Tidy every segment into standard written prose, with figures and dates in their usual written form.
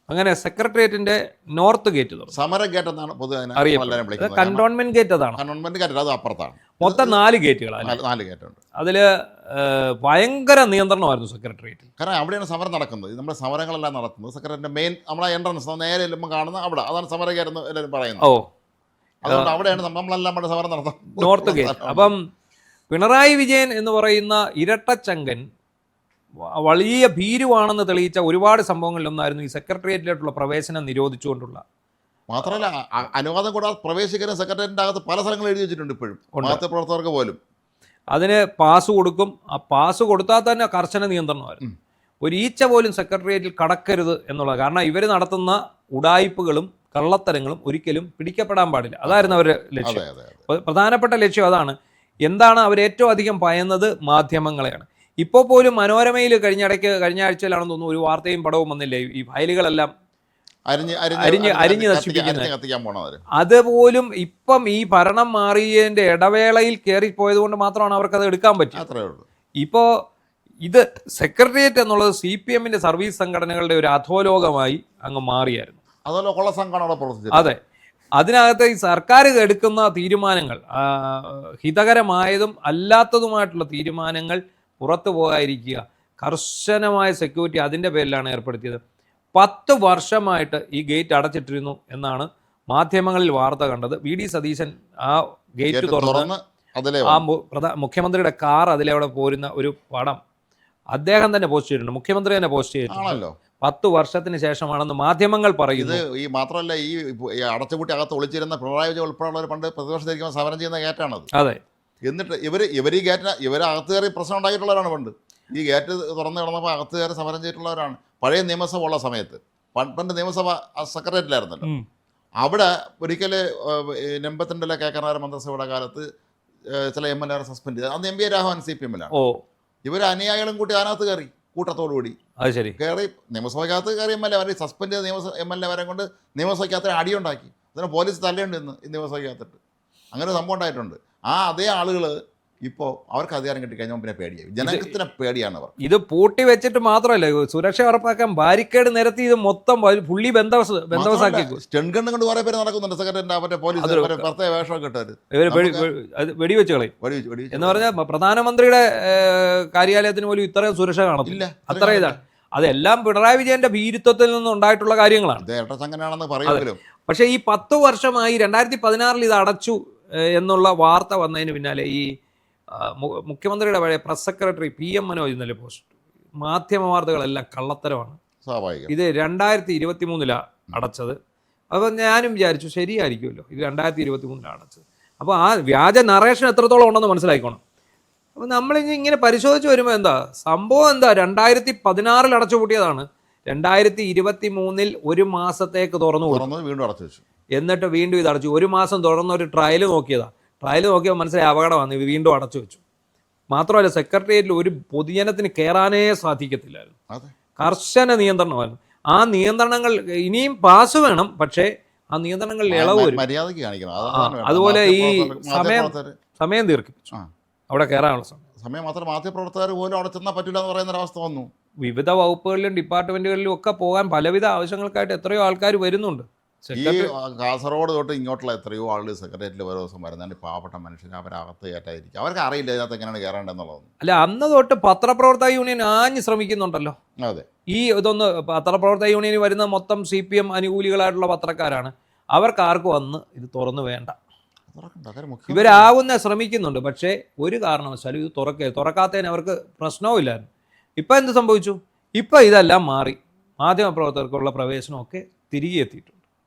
അങ്ങനെ സെക്രട്ടേറിയറ്റിന്റെ north gate തുറന്നു. സമര ഗേറ്റ് എന്നാണ് പൊതുവെ അറിയപ്പെടുന്നത്. കണ്ടോൺമെന്റ് ഗേറ്റ് അതാണ്. കണ്ടോൺമെന്റ് ഗേറ്റ് അത് അപ്പുറത്താണ്. മൊത്തം 4 ഗേറ്റുകളാണ്. 4 ഗേറ്റുണ്ട്. അതിൽ ഭയങ്കര നിയന്ത്രണമായിരുന്നു സെക്രട്ടേറിയറ്റ്. കാരണം അവിടെയാണ് സമരം നടക്കുന്നത്. നമ്മുടെ സമരങ്ങളെല്ലാം നടക്കുന്നത് സെക്രട്ടറിന്റെ മെയിൻ നമ്മളെ എൻട്രൻസ് നേരെ ചെല്ലുമ്പോൾ കാണുന്ന അവിടെ, അതാണ് സമര ഗേറ്റ് എന്ന് എല്ലാവരും പറയുന്നത്. അതുകൊണ്ട് അവിടെയാണ് നമ്മളെല്ലാം നമ്മുടെ സമരം നടത്തുന്നത്, നോർത്ത് ഗേറ്റ്. അപ്പം പിണറായി വിജയൻ എന്ന് പറയുന്ന ഇരട്ടച്ചങ്കൻ വലിയ ഭീരുവാണെന്ന് തെളിയിച്ച ഒരുപാട് സംഭവങ്ങളിലൊന്നായിരുന്നു ഈ സെക്രട്ടേറിയറ്റിലോട്ടുള്ള പ്രവേശനം നിരോധിച്ചുകൊണ്ടുള്ള. മാത്രമല്ല അനുവാദം കൂടാതെ പ്രവേശിക്കുന്ന സെക്രട്ടേറിയറ്റിൻ്റെ അകത്ത് പല സ്ഥലങ്ങളും എഴുതി വെച്ചിട്ടുണ്ട് ഇപ്പോഴും, മാധ്യമപ്രവർത്തകർക്ക് പോലും. അതിന് പാസ് കൊടുക്കും. ആ പാസ് കൊടുത്താൽ തന്നെ കർശന നിയന്ത്രണമായിരുന്നു. ഒരു ഈച്ച പോലും സെക്രട്ടേറിയറ്റിൽ കടക്കരുത് എന്നുള്ളത്. കാരണം ഇവർ നടത്തുന്ന ഉഡായിപ്പുകളും കള്ളത്തരങ്ങളും ഒരിക്കലും പിടിക്കപ്പെടാൻ പാടില്ല. അതായിരുന്നു അവരുടെ ലക്ഷ്യം. പ്രധാനപ്പെട്ട ലക്ഷ്യം അതാണ്. എന്താണ് അവർ ഏറ്റവും അധികം ഭയന്നത്? മാധ്യമങ്ങളെയാണ്. ഇപ്പോൾ പോലും മനോരമയിൽ കഴിഞ്ഞ ആഴ്ചയിലാണെന്ന് തോന്നുന്നു ഒരു വാർത്തയും പടവും വന്നില്ലേ, ഈ ഫയലുകളെല്ലാം അരിഞ്ഞ് നശിപ്പിക്കുന്നത്. അതുപോലും ഇപ്പം ഈ ഭരണം മാറിയതിൻ്റെ ഇടവേളയിൽ കയറിപ്പോയത് കൊണ്ട് മാത്രമാണ് അവർക്കത് എടുക്കാൻ പറ്റിയത്. ഇപ്പോൾ ഇത് സെക്രട്ടേറിയറ്റ് എന്നുള്ളത് CPM-ന്റെ സർവീസ് സംഘടനകളുടെ ഒരു അധോലോകമായി അങ്ങ് മാറിയായിരുന്നു. അതെ, അതിനകത്ത് ഈ സർക്കാർ എടുക്കുന്ന തീരുമാനങ്ങൾ, ഹിതകരമായതും അല്ലാത്തതുമായിട്ടുള്ള തീരുമാനങ്ങൾ പുറത്തു പോകാതിരിക്കുക, കർശനമായ സെക്യൂരിറ്റി അതിൻ്റെ പേരിലാണ് ഏർപ്പെടുത്തിയത്. 10 വർഷമായിട്ട് ഈ ഗേറ്റ് അടച്ചിട്ടിരുന്നു എന്നാണ് മാധ്യമങ്ങളിൽ വാർത്ത കണ്ടത്. VD സതീശൻ ആ ഗേറ്റ് തുറന്ന് ആ മുഖ്യമന്ത്രിയുടെ കാർ അതിലവിടെ പോരുന്ന ഒരു പടം അദ്ദേഹം തന്നെ പോസ്റ്റ് ചെയ്തിട്ടുണ്ട്, മുഖ്യമന്ത്രി തന്നെ പോസ്റ്റ് ചെയ്തിട്ടുണ്ടല്ലോ. 10 വർഷത്തിന് ശേഷമാണെന്ന് മാധ്യമങ്ങൾ പറയുന്നു. ഈ മാത്രമല്ല, ഈ അടച്ചുപൂട്ടി അകത്ത് ഒളിച്ചിരുന്ന പിണറായി വിജയൻ ഉൾപ്പെടെയുള്ളവർ പണ്ട് പ്രതിപക്ഷത്തിരിക്കുമ്പോൾ സമരം ചെയ്യുന്ന ഗേറ്റാണത്. അതെ, എന്നിട്ട് ഇവർ ഈ ഗേറ്റിന് അകത്ത് കയറി പ്രശ്നം ഉണ്ടായിട്ടുള്ളവരാണ്. പണ്ട് ഈ ഗേറ്റ് തുറന്ന് കിടന്നപ്പോൾ അകത്ത് കയറി സമരം ചെയ്തിട്ടുള്ളവരാണ്. പഴയ നിയമസഭ ഉള്ള സമയത്ത്, പണ്ട് നിയമസഭ സെക്രട്ടേറിയറ്റിലായിരുന്നല്ലോ, അവിടെ ഒരിക്കൽ 82 കേക്കനാർ മന്ത്രിസഭയുടെ കാലത്ത് ചില MLA സസ്പെൻഡ് ചെയ്ത്. അന്ന് MV രാഘവൻ CPM-ലാണ്. ഇവർ അനുയായികളും കൂട്ടി അതിനകത്ത് കയറി കൂട്ടത്തോടുകൂടി കയറി നിയമസഭയ്ക്കകത്ത് കയറി MLA സസ്പെൻഡ് ചെയ്ത MLA വരെ കൊണ്ട് നിയമസഭയ്ക്കകത്ത് അടിയുണ്ടാക്കി. അതിന് പോലീസ് തല്ലേണ്ടി ഇന്ന് ഈ നിയമസഭയ്ക്കകത്തിട്ട്. അങ്ങനെ ഒരു സംഭവം ഉണ്ടായിട്ടുണ്ട്. അതേ ആളുകൾ ഇപ്പോൾ അവർക്ക് അധികാരം കിട്ടിക്കഴിഞ്ഞാൽ പിന്നെ പേടിയായി, ജനത്തിന് പേടിയാണ് അവർ. ഇത് പൂട്ടി വെച്ചിട്ട് മാത്രമല്ല, സുരക്ഷ ഉറപ്പാക്കാൻ ബാരിക്കേഡ് നിരത്തി ഇത് മൊത്തം പുള്ളി ബന്ധവസാക്കി. സ്റ്റെൻഗണ്ണ് കൊണ്ട് കുറെ പേര് നടക്കുന്നുണ്ട് സെക്രട്ടറിന്റെ അവരുടെ പോലീസ് പ്രത്യേക വേഷമൊക്കെ ഇട്ടവര് വെടിവെച്ച് കളയും എന്ന് പറഞ്ഞാൽ പ്രധാനമന്ത്രിയുടെ കാര്യാലയത്തിന് പോലും ഇത്രയും സുരക്ഷ കാണത്തില്ല. അത്ര ഇതാണ്. അതെല്ലാം പിണറായി വിജയന്റെ ഭീരുത്വത്തിൽ നിന്നുണ്ടായിട്ടുള്ള കാര്യങ്ങളാണ്. പക്ഷേ ഈ 10 വർഷമായി 2016 ഇത് അടച്ചു എന്നുള്ള വാർത്ത വന്നതിന് പിന്നാലെ ഈ മുഖ്യമന്ത്രിയുടെ പഴയ പ്രസ് സെക്രട്ടറി PM മനോജ് ഇന്നലെ പോസ്റ്റ്, മാധ്യമ വാർത്തകളെല്ലാം കള്ളത്തരമാണ്, ഇത് 2023 അടച്ചത്. അപ്പോൾ ഞാനും വിചാരിച്ചു ശരിയായിരിക്കുമല്ലോ, ഇത് 2023 അടച്ചത്. അപ്പോൾ ആ വ്യാജ നറേഷൻ എത്രത്തോളം ഉണ്ടെന്ന് മനസ്സിലാക്കണം. അപ്പോൾ നമ്മളിങ്ങനെ പരിശോധിച്ച് വരുമ്പോൾ എന്താ സംഭവം? 2016 അടച്ചു പൂട്ടിയതാണ്. 2023 1 മാസത്തേക്ക് തുറന്നു വീണ്ടും അടച്ചു വെച്ചു. എന്നിട്ട് വീണ്ടും ഇത് അടച്ചു. 1 മാസം തുടർന്ന് ഒരു ട്രയൽ നോക്കിയതാണ്. ട്രയൽ നോക്കിയപ്പോൾ മനസ്സിലായി അപകടമാണ്, വീണ്ടും അടച്ചു വെച്ചു. മാത്രമല്ല സെക്രട്ടേറിയറ്റിൽ ഒരു പൊതുജനത്തിന് കയറാനേ സാധിക്കത്തില്ലായിരുന്നു. കർശന നിയന്ത്രണമായിരുന്നു. ആ നിയന്ത്രണങ്ങൾ ഇനിയും പാസ് വേണം, പക്ഷേ ആ നിയന്ത്രണങ്ങളിൽ ഇളവ് വരും. അതുപോലെ ഈ സമയം ദീർഘിപ്പിച്ചു അവിടെ കയറാനുള്ള സമയം. മാത്രം മാധ്യമപ്രവർത്തകർ പോലും അവിടെ ചെന്നാൽ പറ്റില്ല എന്ന് പറയുന്ന ഒരവസ്ഥ വന്നു. വിവിധ വകുപ്പുകളിലും ഡിപ്പാർട്ട്മെന്റുകളിലും ഒക്കെ പോകാൻ പലവിധ ആവശ്യങ്ങൾക്കായിട്ട് എത്രയോ ആൾക്കാർ വരുന്നുണ്ട്. ഈ കാസർഗോഡ് തൊട്ട് ഇങ്ങോട്ടുള്ള എത്രയോ ആളുകൾ സെക്രട്ടേറിയറ്റിൽ ഓരോ ദിവസം വരുന്നുണ്ട്. പാവപ്പെട്ട മനുഷ്യർ അവരകത്ത് കയറ്റായിരിക്കും, അവർക്ക് അറിയില്ല ഇതിനകത്ത് എങ്ങനെയാണ് കയറേണ്ടതെന്നുള്ളതൊന്നും. അല്ല, അന്ന് തൊട്ട് പത്രപ്രവർത്തക യൂണിയൻ ആഞ്ഞ് ശ്രമിക്കുന്നുണ്ടല്ലോ. അതെ, ഈ ഇതൊന്ന് പത്രപ്രവർത്തക യൂണിയൻ വരുന്ന മൊത്തം CPM അനുകൂലികളായിട്ടുള്ള പത്രക്കാരാണ്. അവർക്ക് ആർക്കും വന്ന് ഇത് തുറന്നു വേണ്ട. ഇവരാവുന്ന ശ്രമിക്കുന്നുണ്ട്, പക്ഷേ ഒരു കാരണവശാലും ഇത് തുറക്കാത്തതിന് അവർക്ക് പ്രശ്നവും ഇല്ലായിരുന്നു. ഇപ്പം എന്ത് സംഭവിച്ചു? ഇപ്പം ഇതെല്ലാം മാറി, മാധ്യമപ്രവർത്തകർക്കുള്ള പ്രവേശനമൊക്കെ തിരികെ എത്തിയിട്ടുണ്ട്.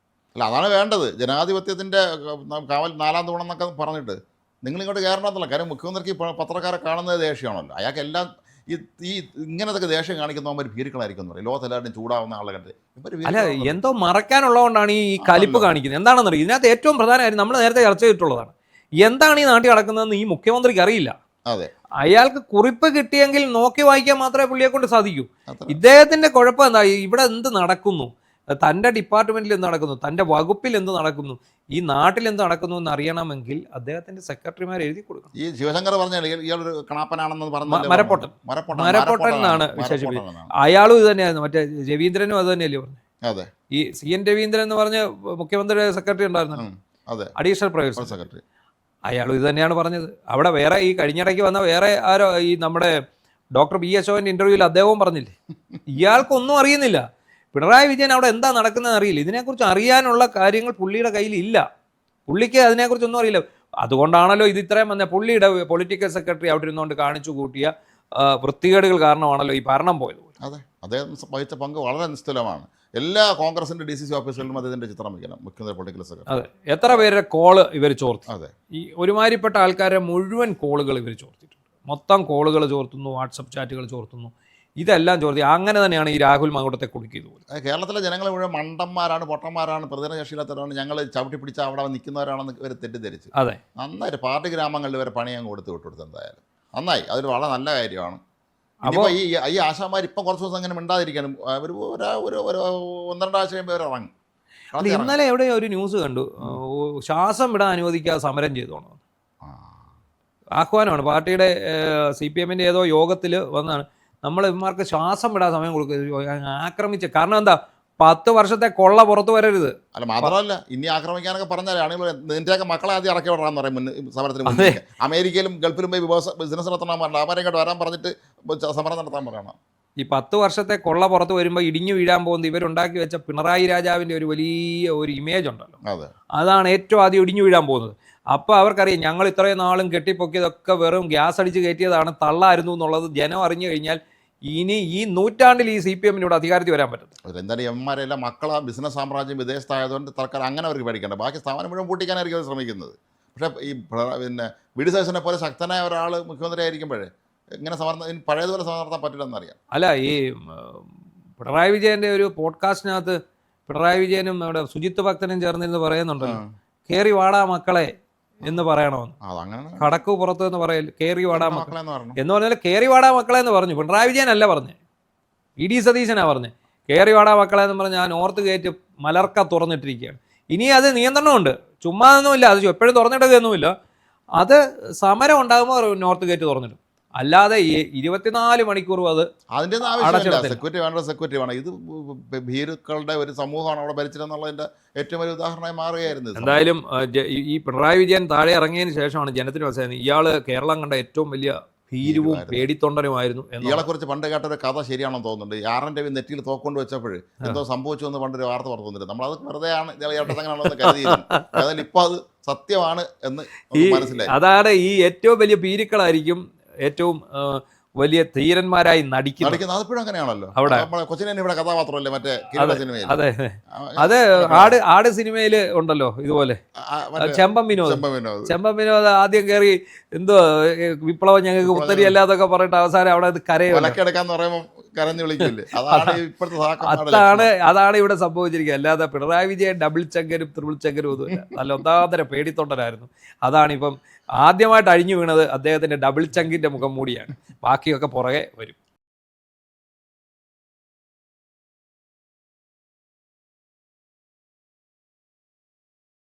അല്ല, അതാണ് വേണ്ടത്. ജനാധിപത്യത്തിൻ്റെ കാവൽ 4ാം തൂണം എന്നൊക്കെ പറഞ്ഞിട്ട് നിങ്ങളിങ്ങോട്ട് കയറണമെന്നല്ല. കാര്യം മുഖ്യമന്ത്രിക്ക് പത്രക്കാരെ കാണുന്നത് ദേഷ്യമാണല്ലോ. അയാൾക്ക് എല്ലാം ഈ ഇങ്ങനത്തെ ദേഷ്യം കാണിക്കുന്നവർ ഭീരുക്കളായിരിക്കും എന്ന് പറയും. ലോകത്തെല്ലാവരും ചൂടാവുന്ന ആളെ കണ്ട്. അല്ല, എന്തോ മറക്കാനുള്ളതുകൊണ്ടാണ് ഈ കലിപ്പ് കാണിക്കുന്നത്. എന്താണെന്ന് അറിയാം. ഇതിനകത്ത് ഏറ്റവും പ്രധാന കാര്യം നമ്മൾ നേരത്തെ ചർച്ച ചെയ്തിട്ടുള്ളതാണ്. എന്താണ് ഈ നാട്ടിൽ നടക്കുന്നതെന്ന് ഈ മുഖ്യമന്ത്രിക്ക് അറിയില്ല. അതെ, അയാൾക്ക് കുറിപ്പ് കിട്ടിയെങ്കിൽ നോക്കി വായിക്കാൻ മാത്രമേ പുള്ളിയെ കൊണ്ട് സാധിക്കൂ. ഇദ്ദേഹത്തിന്റെ കുഴപ്പം എന്താ? ഇവിടെ എന്ത് നടക്കുന്നു, തൻ്റെ ഡിപ്പാർട്ട്മെന്റിൽ എന്ത് നടക്കുന്നു, തൻ്റെ വകുപ്പിൽ എന്ത് നടക്കുന്നു, ഈ നാട്ടിൽ എന്ത് നടക്കുന്നു എന്ന് അറിയണമെങ്കിൽ അദ്ദേഹത്തിന്റെ സെക്രട്ടറിമാർ എഴുതി കൊടുക്കണം. ഈ ശിവശങ്കർ പറഞ്ഞാൽ ഇയാളൊരു കണാപ്പനാണെന്ന് പറഞ്ഞു. മരപ്പൊട്ടൻ എന്നാണ് വിശേഷിപ്പിച്ചത്. അയാളും ഇത് തന്നെയായിരുന്നു. മറ്റേ രവീന്ദ്രനും അത് തന്നെയല്ലേ പറഞ്ഞു. അതെ. ഈ CN രവീന്ദ്രൻ എന്ന് പറഞ്ഞ മുഖ്യമന്ത്രിയുടെ സെക്രട്ടറി ഉണ്ടായിരുന്നു, അതെ, അഡീഷണൽ പ്രൈവറ്റ് സെക്രട്ടറി. അയാൾ ഇത് തന്നെയാണ് പറഞ്ഞത്. അവിടെ വേറെ ഈ കഴിഞ്ഞിടയ്ക്ക് വന്ന വേറെ ആരോ ഈ നമ്മുടെ ഡോക്ടർ B. അശോകൻ്റെ ഇൻ്റർവ്യൂവിൽ അദ്ദേഹവും പറഞ്ഞില്ലേ, ഇയാൾക്കൊന്നും അറിയുന്നില്ല. പിണറായി വിജയൻ അവിടെ എന്താ നടക്കുന്നതെന്ന് അറിയില്ല. ഇതിനെക്കുറിച്ച് അറിയാനുള്ള കാര്യങ്ങൾ പുള്ളിയുടെ കയ്യിൽ ഇല്ല. പുള്ളിക്ക് അതിനെക്കുറിച്ചൊന്നും അറിയില്ല. അതുകൊണ്ടാണല്ലോ ഇത് ഇത്രയും വന്ന പുള്ളിയുടെ പൊളിറ്റിക്കൽ സെക്രട്ടറി അവിടെ ഇരുന്നുകൊണ്ട് കാണിച്ചു കൂട്ടിയ വൃത്തികേടുകൾ കാരണമാണല്ലോ ഈ ഭരണം പോയത്. അതെ, അദ്ദേഹം വഹിച്ച പങ്ക് വളരെ നിസ്തുലമാണ്. എല്ലാ കോൺഗ്രസിന്റെ DCC ഓഫീസുകളിലും അദ്ദേഹത്തിന്റെ ചിത്രം വയ്ക്കണം, മുഖ്യമന്ത്രി പൊളിറ്റിക്കൽ സെക്രട്ടറി. അതെ, എത്ര പേരുടെ കോള് ഇവർ ചോർത്തി. അതെ, ഈ ഒരുമാതിരിപ്പെട്ട ആൾക്കാരെ മുഴുവൻ കോളുകൾ ഇവർ ചോർത്തിയിട്ടുണ്ട്. മൊത്തം കോളുകൾ ചോർത്തുന്നു, വാട്സപ്പ് ചാറ്റുകൾ ചോർത്തുന്നു, ഇതെല്ലാം ചോർത്തി. അങ്ങനെ തന്നെയാണ് ഈ രാഹുൽ മങ്കുടത്തെ കുടുക്കിയത്. കേരളത്തിലെ ജനങ്ങൾ മുഴുവൻ മണ്ടന്മാരാണ്, പൊട്ടന്മാരാണ്, പ്രതിരോധശേഷിയില്ലാത്തവരാണ്, ഞങ്ങൾ ചവിട്ടി പിടിച്ച് അവിടെ നിൽക്കുന്നവരാണെന്ന് ഇവർ തെറ്റിദ്ധരിച്ച് അതെ നന്നായിട്ട് പാർട്ടി ഗ്രാമങ്ങളിൽ വരെ പണിയാൻ കൊടുത്തു. എന്തായാലും നന്നായി, അതൊരു വളരെ നല്ല കാര്യമാണ്. അപ്പോൾ ഈ ആശാമാർ ഇപ്പം കുറച്ച് ദിവസം അങ്ങനെ മിണ്ടാതിരിക്കണം. അവർ ഒരു 1-2 ആഴ്ച കഴിയുമ്പോൾ അവർ ഇറങ്ങും. ഇന്നലെ എവിടെയോ ഒരു ന്യൂസ് കണ്ടു, ശ്വാസം വിടാൻ അനുവദിക്കാതെ സമരം ചെയ്തോണം ആഹ്വാനമാണ്. പാർട്ടിയുടെ CPM-ൻ്റെ ഏതോ യോഗത്തിൽ വന്നാണ്, നമ്മൾ ഇവന്മാർക്ക് ശ്വാസം വിടാൻ സമയം കൊടുക്കുക, ആക്രമിച്ച്. കാരണം എന്താ, 10 വർഷത്തെ കൊള്ള പുറത്തു വരരുത്. അല്ല, മാത്രമല്ല ഇനി ആക്രമിക്കാനൊക്കെ പറഞ്ഞാൽ ആണെങ്കിൽ നിന്റെയൊക്കെ മക്കളെ ആദ്യം ഇറക്കി വിടാന്ന് പറയും സമരത്തിന് മുന്നേ. അമേരിക്കയിലും ഗൾഫിലും പോയി ബിസിനസ് നടത്തണം പറഞ്ഞാൽ അവരെ ഇങ്ങോട്ട് വരാൻ പറഞ്ഞിട്ട് സമരം നടത്താൻ പറയണം. ഈ 10 വർഷത്തെ കൊള്ള പുറത്ത് വരുമ്പോൾ ഇടിഞ്ഞു വീഴാൻ പോകുന്നത് ഇവരുണ്ടാക്കി വെച്ച പിണറായി രാജാവിൻ്റെ ഒരു വലിയ ഒരു ഇമേജ് ഉണ്ടല്ലോ, അതാണ് ഏറ്റവും ആദ്യം ഇടിഞ്ഞു വീഴാൻ പോകുന്നത്. അപ്പോൾ അവർക്കറിയാം ഞങ്ങൾ ഇത്രയും നാളും കെട്ടിപ്പൊക്കിയതൊക്കെ വെറും ഗ്യാസ് അടിച്ച് കയറ്റിയതാണ്, തള്ളായിരുന്നു എന്നുള്ളത് ജനം അറിഞ്ഞു കഴിഞ്ഞാൽ ഇനി ഈ നൂറ്റാണ്ടിൽ ഈ CPM-ന് ഇവിടെ അധികാരത്തിൽ വരാൻ പറ്റും. എന്തായാലും എമ്മാരെല്ലാം മക്കളെ ബിസിനസ് സാമ്രാജ്യം വിദേശത്തായതുകൊണ്ട് തൽക്കാലം അങ്ങനെ അവർക്ക് പേടിക്കേണ്ട, ബാക്കി സ്ഥാപനം മുഴുവൻ പൂട്ടിക്കാനായിരിക്കും അവർ ശ്രമിക്കുന്നത്. പക്ഷേ ഈ പിന്നെ VD സതീശനെ പോലെ ശക്തനായ ഒരാൾ മുഖ്യമന്ത്രി ആയിരിക്കുമ്പോഴേ ഇങ്ങനെ പഴയതുപോലെ സമരം നടത്താൻ പറ്റില്ലെന്നറിയാം. അല്ല, ഈ പിണറായി വിജയൻ്റെ ഒരു പോഡ്കാസ്റ്റിനകത്ത് പിണറായി വിജയനും അവിടെ സുജിത്ത് ഭക്തനും ചേർന്നിരുന്ന് പറയുന്നുണ്ടല്ലോ, കേറി വാടാ മക്കളെ എന്ന് പറയണമെന്ന്. കടക്കു പുറത്ത് എന്ന് പറയല്, കേറി വാടാ മക്കളെ എന്ന് പറഞ്ഞാൽ കേറി വാടാ മക്കളെ എന്ന് പറഞ്ഞു. പിണറായി വിജയൻ അല്ല പറഞ്ഞ്, VD സതീശനാ പറഞ്ഞ് കേറി വാടാ മക്കളെ എന്ന് പറഞ്ഞാൽ ഞാൻ നോർത്ത് ഗേറ്റ് മലർക്ക തുറന്നിട്ടിരിക്കുകയാണ്. ഇനി അത് നിയന്ത്രണമുണ്ട്, ചുമ്മാ ഒന്നുമില്ല, അത് എപ്പോഴും തുറന്നിട്ടതൊന്നുമില്ല. അത് സമരം ഉണ്ടാകുമ്പോൾ നോർത്ത് ഗേറ്റ് തുറന്നിടും, അല്ലാതെ 24 മണിക്കൂറും അത് അതിൻ്റെ ആവശ്യമില്ല. സെക്യൂരിറ്റി വേണ്ട, സെക്യൂരിറ്റി വേണം. ഇത് ഭീരുക്കളുടെ ഒരു സമൂഹമാണ് അവിടെ ഭരിച്ചിരുന്നുള്ളതിൻ്റെ ഏറ്റവും വലിയ ഉദാഹരണമായി മാറുകയായിരുന്നു. എന്തായാലും ഈ പിണറായി വിജയൻ താഴെ ഇറങ്ങിയതിന് ശേഷമാണ് ജനത്തിന് മനസ്സിലായത് ഇയാള് കേരളം കണ്ട ഏറ്റവും വലിയ ഭീരുവും പേടിത്തൊണ്ടനുമായിരുന്നു. ഇയാളെ കുറിച്ച് പണ്ട് കേട്ടൊരു കഥ ശരിയാണെന്ന് തോന്നുന്നുണ്ട്. R.N. രവി നെറ്റിയിൽ തോക്കൊണ്ട് വെച്ചപ്പോൾ എന്തോ സംഭവിച്ചു എന്ന് പണ്ടൊരു വാർത്ത പറഞ്ഞിട്ടുണ്ട്. നമ്മളത് വെറുതെ ആണ് ഇയാളെന്ന് കരുതിയിരുന്നു. അതായത് ഇപ്പൊ അത് സത്യമാണ് എന്ന് മനസ്സിലായി. അതാണ് ഈ ഏറ്റവും വലിയ ഭീരുക്കളായിരിക്കും ഏറ്റവും വലിയ ധീരന്മാരായി നടിക്കുന്നത്. അതിപ്പോഴും അങ്ങനെയാണല്ലോ. അവിടെ കൊച്ചിനെ ഇവിടെ കഥാപാത്രമല്ലേ മറ്റേ സിനിമയിൽ. അതെ, അത് ആട് സിനിമയില് ഉണ്ടല്ലോ ഇതുപോലെ. ചെമ്പം വിനോദ് ആദ്യം കയറി എന്തോ വിപ്ലവം ഞങ്ങൾക്ക് ഉത്തരി അല്ലാതൊക്കെ പറഞ്ഞിട്ട് അവസാനം അവിടെ കരയെടുക്കാന്ന് പറയുമ്പോൾ കരഞ്ഞു വിളിക്കില്ലേ. അതാണ് ഇവിടെ സംഭവിച്ചിരിക്കുക. അല്ലാതെ പിണറായി വിജയൻ ഡബിൾ ചങ്കരും ത്രിപിൾ ചങ്കരും ഒന്നുമില്ല, നല്ല ഒന്നാന്തര പേടിത്തൊണ്ടനായിരുന്നു. അതാണിപ്പം ആദ്യമായിട്ട് അഴിഞ്ഞു വീണത് അദ്ദേഹത്തിന്റെ ഡബിൾ ചങ്കിന്റെ മുഖം മൂടിയാണ്. ബാക്കിയൊക്കെ പുറകെ വരും.